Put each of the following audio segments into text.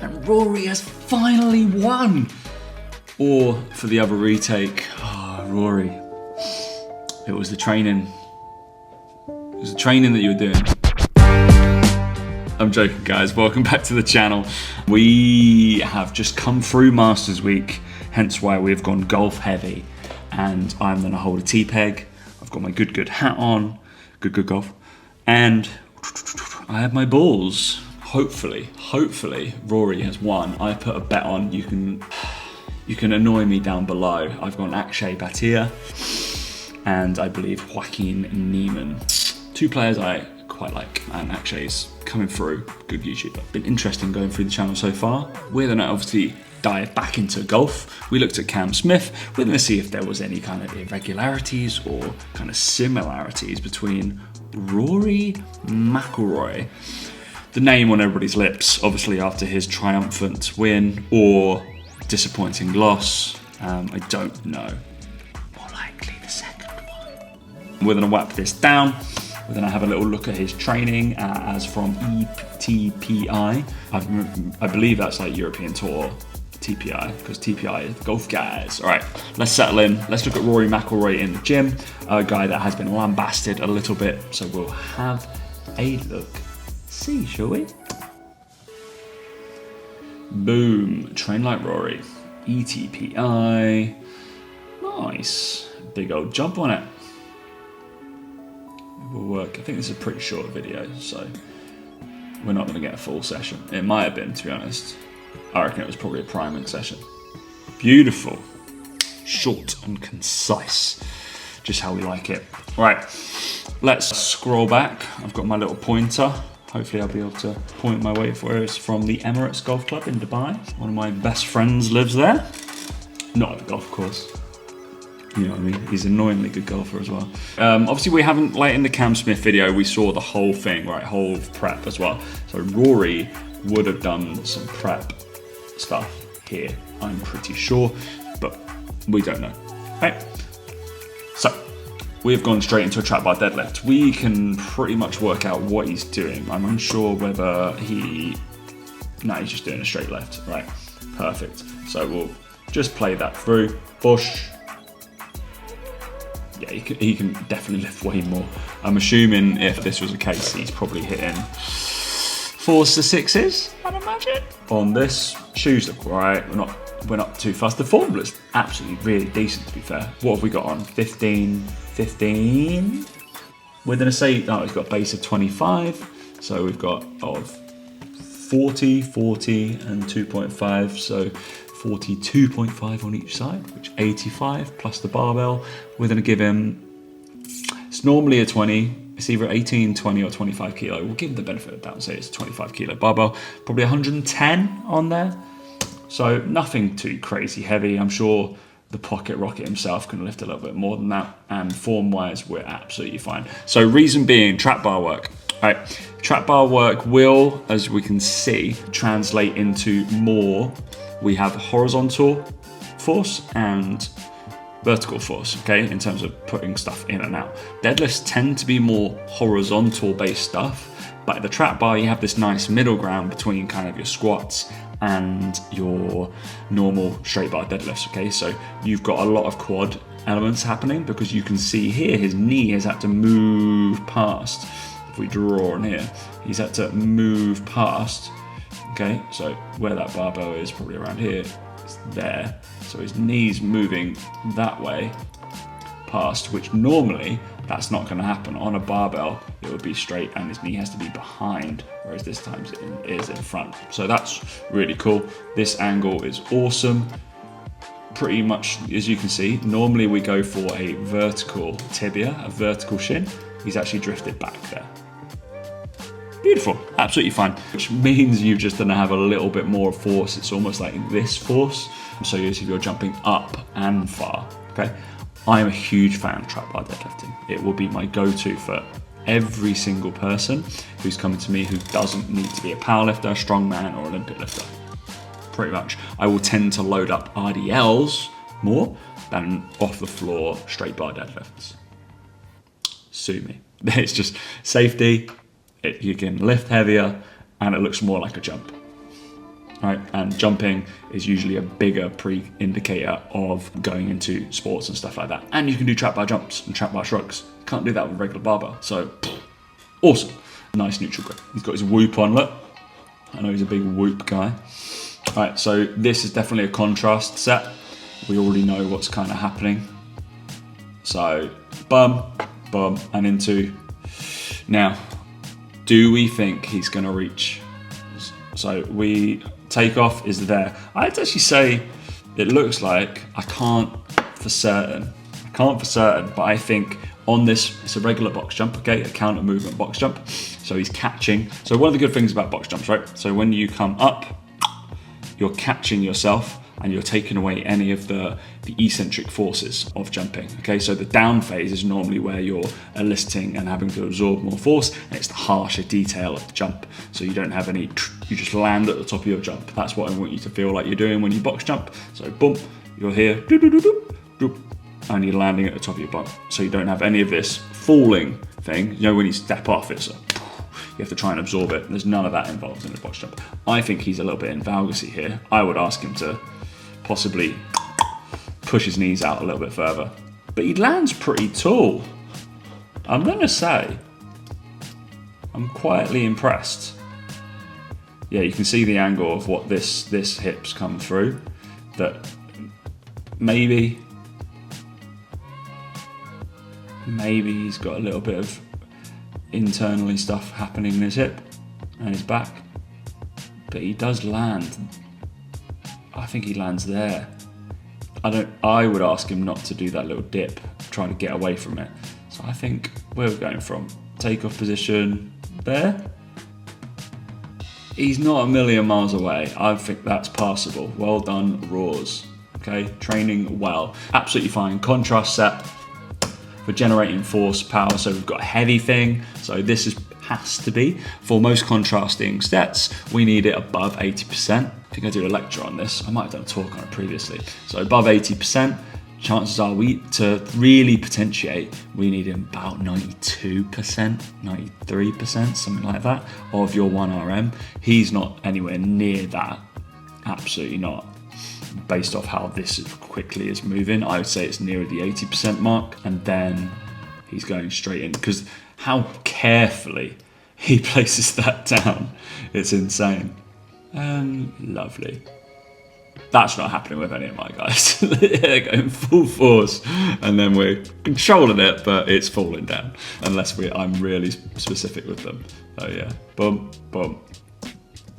And Rory has finally won. Or for the other retake, Rory, it was the training. It was the training that you were doing. I'm joking, guys. Welcome back to the channel. We have just come through Masters Week, hence why we've gone golf heavy. And I'm going to hold a T-peg. I've got my good hat on. Good golf. And I have my balls. Hopefully, Rory has won. I put a bet on. You can annoy me down below. I've gone Akshay Bhatia and I believe Joaquin Niemann. Two players I quite like, and Akshay's coming through. Good YouTuber. Been interesting going through the channel so far. We're gonna obviously dive back into golf. We looked at Cam Smith. We're gonna see if there was any kind of irregularities or kind of similarities between Rory McIlroy, the name on everybody's lips, obviously after his triumphant win, or disappointing loss. I don't know. More likely the second one. We're gonna wrap this down. We're gonna have a little look at his training as from ETPI. I believe that's like European Tour TPI, because TPI is the golf guys. All right, let's settle in. Let's look at Rory McIlroy in the gym, a guy that has been lambasted a little bit. So we'll have a look. See, shall we? Boom, train like Rory. ETPI. Nice. Big old jump on it. It will work. I think this is a pretty short video, so we're not going to get a full session. It might have been, to be honest. I reckon it was probably a priming session. Beautiful. Short and concise. Just how we like it. All right, let's scroll back. I've got my little pointer. Hopefully I'll be able to point my way for it. It's from the Emirates Golf Club in Dubai. One of my best friends lives there. Not at the golf course. You know what I mean? He's an annoyingly good golfer as well. Obviously we haven't, like in the Cam Smith video, we saw the whole thing, right? Whole prep as well. So Rory would have done some prep stuff here, I'm pretty sure, but we don't know, right? So we've gone straight into a trapbar deadlift. We can pretty much work out what he's doing. I'm unsure whether he's just doing a straight left, right? Perfect. So we'll just play that through. Push. Yeah, he can definitely lift way more. I'm assuming if this was the case, he's probably hitting 4s to 6s, I'd imagine. On this, shoes look right. We're not too fast. The form looks absolutely really decent, to be fair. What have we got on? 15. We're gonna say, he's got a base of 25. So we've got 40, and 2.5. So 42.5 on each side, which 85 plus the barbell. We're gonna give him, it's normally a 20. It's either 18, 20 or 25 kilo. We'll give him the benefit of the doubt and say it's a 25 kilo barbell. Probably 110 on there. So nothing too crazy heavy. I'm sure the Pocket Rocket himself can lift a little bit more than that. And form-wise, we're absolutely fine. So reason being, trap bar work. All right, trap bar work will, as we can see, translate into more. We have horizontal force and vertical force, okay, in terms of putting stuff in and out. Deadlifts tend to be more horizontal based stuff, but at the trap bar you have this nice middle ground between kind of your squats and your normal straight bar deadlifts, okay? So you've got a lot of quad elements happening because you can see here his knee has had to move past. If we draw on here, he's had to move past, okay? So where that barbell is, probably around here, it's there. So his knee's moving that way past, which normally that's not going to happen. On a barbell, it would be straight and his knee has to be behind, whereas this time it is in front. So that's really cool. This angle is awesome. Pretty much, as you can see, normally we go for a vertical tibia, a vertical shin. He's actually drifted back there. Beautiful, absolutely fine. Which means you're just gonna have a little bit more force. It's almost like this force. So if you're jumping up and far, okay? I am a huge fan of trapbar deadlifting. It will be my go-to for every single person who's coming to me who doesn't need to be a powerlifter, strongman, or Olympic lifter. Pretty much. I will tend to load up RDLs more than off the floor straight bar deadlifts. Sue me. It's just safety. You can lift heavier and it looks more like a jump. right? And jumping is usually a bigger pre-indicator of going into sports and stuff like that. And you can do trap bar jumps and trap bar shrugs. Can't do that with regular barbell. So, awesome. Nice neutral grip. He's got his whoop on, look. I know he's a big whoop guy. All right, so this is definitely a contrast set. We already know what's kind of happening. So, bum, bum, and into. Now, do we think he's going to reach? So takeoff is there. I'd actually say it looks like, I can't for certain, but I think on this, it's a regular box jump, okay, a counter movement box jump. So he's catching. So one of the good things about box jumps, right? So when you come up, you're catching yourself and you're taking away any of the eccentric forces of jumping, okay? So the down phase is normally where you're eliciting and having to absorb more force, and it's the harsher detail of the jump. So you don't have any, you just land at the top of your jump. That's what I want you to feel like you're doing when you box jump. So boom, you're here, doo, doo, doo, doo, doo, and you're landing at the top of your bump. So you don't have any of this falling thing. You know, when you step off, it's you have to try and absorb it. There's none of that involved in the box jump. I think he's a little bit in valgacy here. I would ask him to possibly push his knees out a little bit further. But he lands pretty tall. I'm gonna say, I'm quietly impressed. Yeah, you can see the angle of what this hips come through. That maybe he's got a little bit of internally stuff happening in his hip and his back. But he does land. I think he lands there. I would ask him not to do that little dip, trying to get away from it. So I think where we're going from, takeoff position there. He's not a million miles away. I think that's passable. Well done, Roars. Okay, training well. Absolutely fine. Contrast set for generating force, power. So we've got a heavy thing. So this has to be, for most contrasting sets, we need it above 80%. I think I did a lecture on this. I might have done a talk on it previously. So above 80%, chances are to really potentiate, we need about 92%, 93%, something like that, of your 1RM. He's not anywhere near that. Absolutely not. Based off how this quickly is moving, I would say it's near the 80% mark, and then he's going straight in, because how carefully he places that down, it's insane. Lovely. That's not happening with any of my guys. They're going full force, and then we're controlling it, but it's falling down, unless I'm really specific with them. Oh yeah, boom, boom.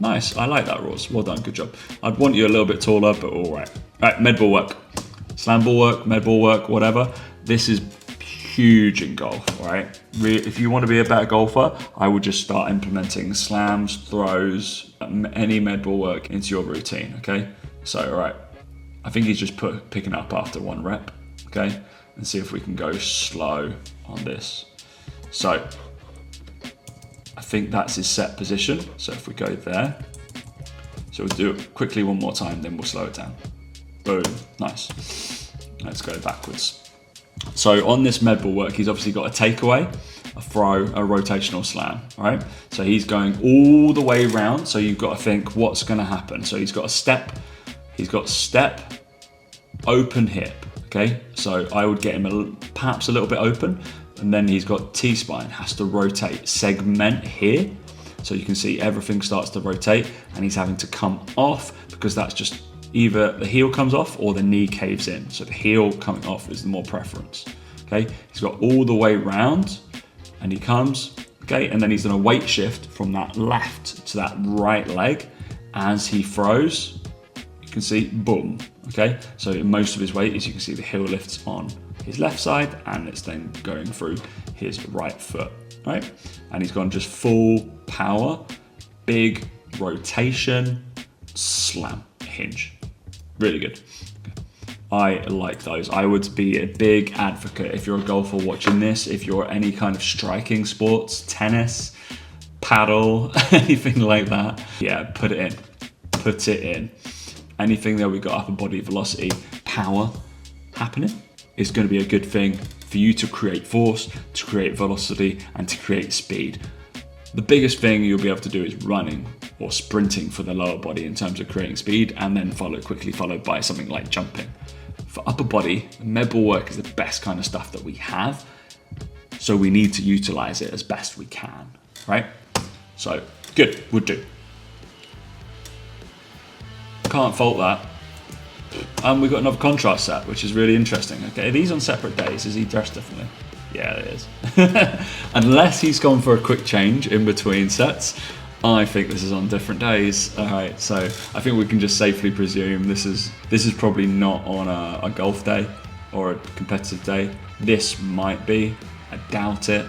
Nice, I like that, Ross. Well done, good job. I'd want you a little bit taller, but all right. All right, medball work. Slam ball work, medball work, whatever. This is huge in golf, right? If you want to be a better golfer, I would just start implementing slams, throws, any medball work into your routine, okay? So, all right, I think he's just picking up after one rep, okay? And see if we can go slow on this. So, I think that's his set position. So if we go there, so we'll do it quickly one more time, then we'll slow it down. Boom, nice. Let's go backwards. So on this medball work, he's obviously got a takeaway, a throw, a rotational slam, right? So he's going all the way around. So you've got to think what's going to happen. So he's got a step, open hip, okay? So I would get him perhaps a little bit open, and then he's got T-spine, has to rotate, segment here. So you can see everything starts to rotate, and he's having to come off, because that's just either the heel comes off or the knee caves in. So the heel coming off is the more preference, okay? He's got all the way round, and he comes, okay? And then he's done a weight shift from that left to that right leg. As he throws, you can see, boom, okay? So most of his weight, as you can see, the heel lifts on his left side, and it's then going through his right foot, right? And he's gone just full power, big rotation, slam, hinge. Really good. I like those. I would be a big advocate if you're a golfer watching this, if you're any kind of striking sports, tennis, paddle, anything like that. Yeah, put it in. Anything that we got upper body velocity, power happening is going to be a good thing for you to create force, to create velocity, and to create speed. The biggest thing you'll be able to do is running. or sprinting for the lower body in terms of creating speed, and then quickly followed by something like jumping. For upper body, Medball work is the best kind of stuff that we have, so we need to utilize it as best we can, right? So good, would do. Can't fault that. And we've got another contrast set, which is really interesting. Okay, are these on separate days? Is he dressed differently? Yeah, it is. Unless he's gone for a quick change in between sets, I think this is on different days. All right, so I think we can just safely presume this is probably not on a golf day or a competitive day. This might be, I doubt it.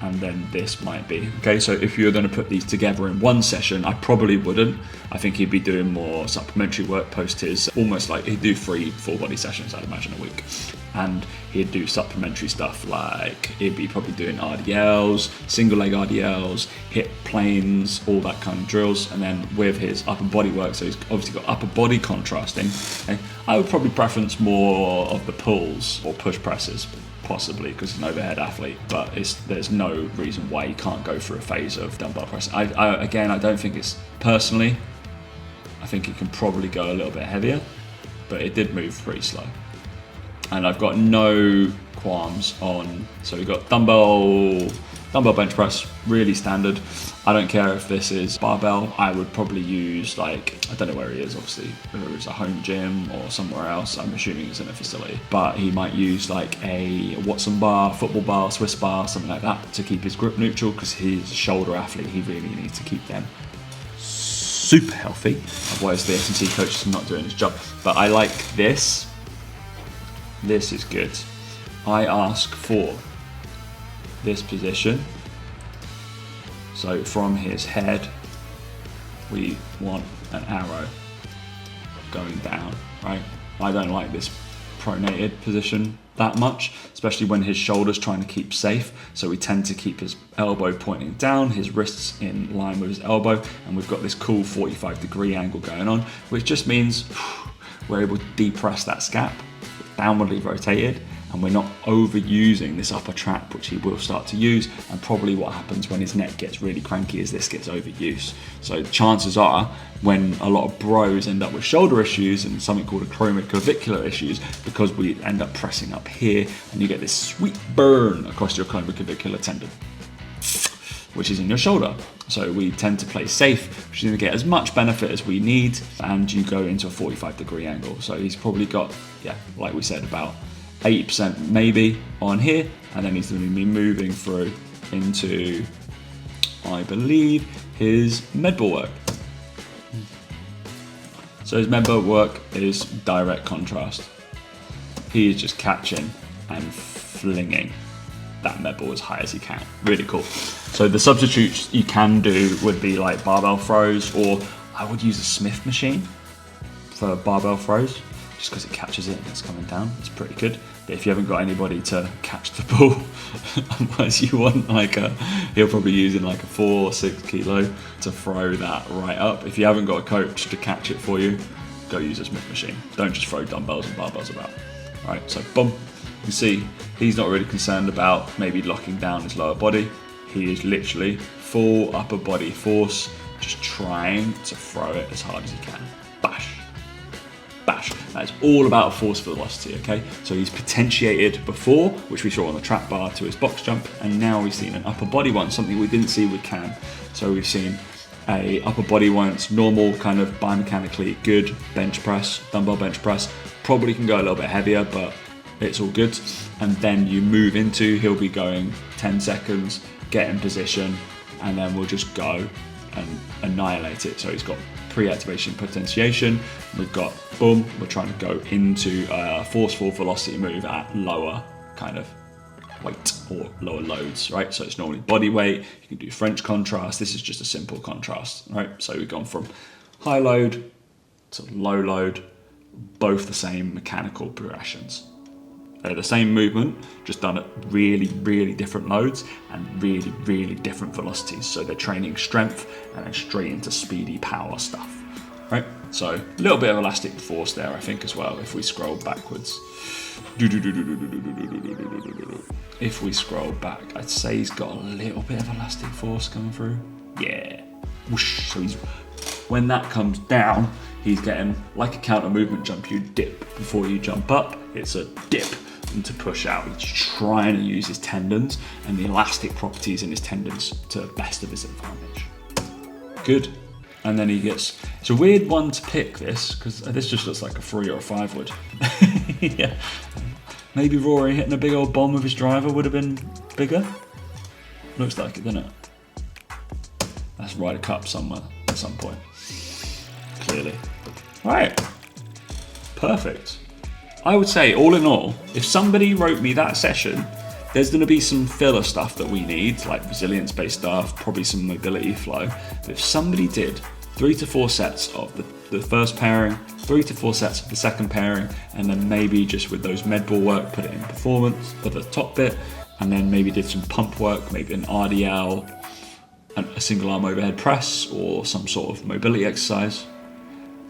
And then this might be. Okay, so if you're going to put these together in one session, I probably wouldn't. I think he'd be doing more supplementary work post his, almost like he'd do 3 full body sessions, I'd imagine, a week. And he'd do supplementary stuff like he'd be probably doing RDLs, single leg RDLs, hip planes, all that kind of drills. And then with his upper body work, so he's obviously got upper body contrasting. Okay? I would probably preference more of the pulls or push presses, possibly, because he's an overhead athlete, but there's no reason why he can't go through a phase of dumbbell press. Again, I don't think it's, personally, I think he can probably go a little bit heavier, but it did move pretty slow. And I've got no qualms on, so we've got dumbbell bench press, really standard. I don't care if this is barbell. I would probably use, like, I don't know where he is, obviously, whether it's a home gym or somewhere else. I'm assuming it's in a facility, but he might use like a Watson bar, football bar, Swiss bar, something like that to keep his grip neutral, because he's a shoulder athlete. He really needs to keep them super healthy, otherwise the S&C coach is not doing his job. But I like this. This is good. I ask for this position. So from his head, we want an arrow going down, right? I don't like this pronated position that much, especially when his shoulder's trying to keep safe. So we tend to keep his elbow pointing down, his wrists in line with his elbow, and we've got this cool 45-degree angle going on, which just means we're able to depress that scap, downwardly rotated, and we're not overusing this upper trap, which he will start to use. And probably what happens when his neck gets really cranky is this gets overused. So chances are, when a lot of bros end up with shoulder issues and something called acromioclavicular issues, because we end up pressing up here, and you get this sweet burn across your acromioclavicular tendon, which is in your shoulder. So we tend to play safe, which is going to get as much benefit as we need, and you go into a 45-degree angle. So he's probably got, yeah, like we said, about 80% maybe on here, and then he's going to be moving through into, I believe, his Medball work. So his Medball work is direct contrast. He is just catching and flinging that Medball as high as he can. Really cool. So the substitutes you can do would be like barbell throws, or I would use a Smith machine for barbell throws, just because it catches it and it's coming down. It's pretty good. But if you haven't got anybody to catch the ball, otherwise you want like he'll probably use in like a 4 or 6 kilo to throw that right up. If you haven't got a coach to catch it for you, go use a Smith machine. Don't just throw dumbbells and barbells about. All right, so boom. You can see he's not really concerned about maybe locking down his lower body. He is literally full upper body force, just trying to throw it as hard as he can. Bash. Bash. That's all about force velocity, okay? So he's potentiated before, which we saw on the trap bar, to his box jump, and now we've seen an upper body one, something we didn't see with Cam. So we've seen a upper body one, it's normal, kind of biomechanically good bench press, dumbbell bench press. Probably can go a little bit heavier, but it's all good. And then you move into, he'll be going 10 seconds, get in position, and then we'll just go and annihilate it. So he's got pre-activation potentiation. We've got boom, we're trying to go into a forceful velocity move at lower kind of weight or lower loads, right? So it's normally body weight. You can do French contrast. This is just a simple contrast, right? So we've gone from high load to low load, both the same mechanical progressions. They're the same movement, just done at really, really different loads and really, really different velocities. So they're training strength and then straight into speedy power stuff, right? So a little bit of elastic force there, I think, as well, if we scroll backwards. If we scroll back, I'd say he's got a little bit of elastic force coming through. Yeah, whoosh. So when that comes down, he's getting like a counter movement jump. You dip before you jump up. It's a dip and to push out. He's trying to use his tendons and the elastic properties in his tendons to the best of his advantage. Good. And then he gets, it's a weird one to pick this, because this just looks like a 3 or a 5 would. Yeah. Maybe Rory hitting a big old bomb with his driver would have been bigger. Looks like it, doesn't it? That's Ryder Cup somewhere at some point. Clearly. Right. Perfect. I would say, all in all, if somebody wrote me that session, there's going to be some filler stuff that we need, like resilience-based stuff, probably some mobility flow. But if somebody did 3 to 4 sets of the first pairing, 3 to 4 sets of the second pairing, and then maybe just with those Medball work, put it in performance for the top bit, and then maybe did some pump work, maybe an RDL, a single arm overhead press, or some sort of mobility exercise,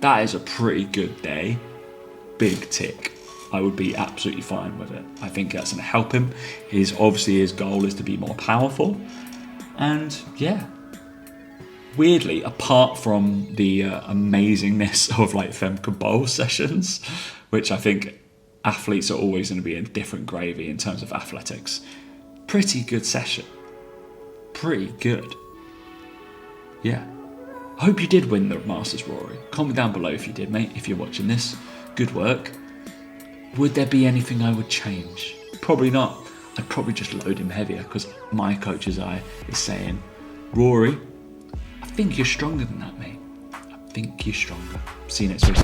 that is a pretty good day. Big tick. I would be absolutely fine with it. I think that's going to help him. Obviously his goal is to be more powerful. And yeah, weirdly, apart from the amazingness of like Femke Bol sessions, which I think athletes are always going to be in different gravy in terms of athletics, pretty good session. Pretty good. Yeah. I hope you did win the Masters, Rory. Comment down below if you did, mate, if you're watching this. Good work. Would there be anything I would change? Probably not. I'd probably just load him heavier, because my coach's eye is saying, Rory, I think you're stronger than that, mate. I think you're stronger. See you next week.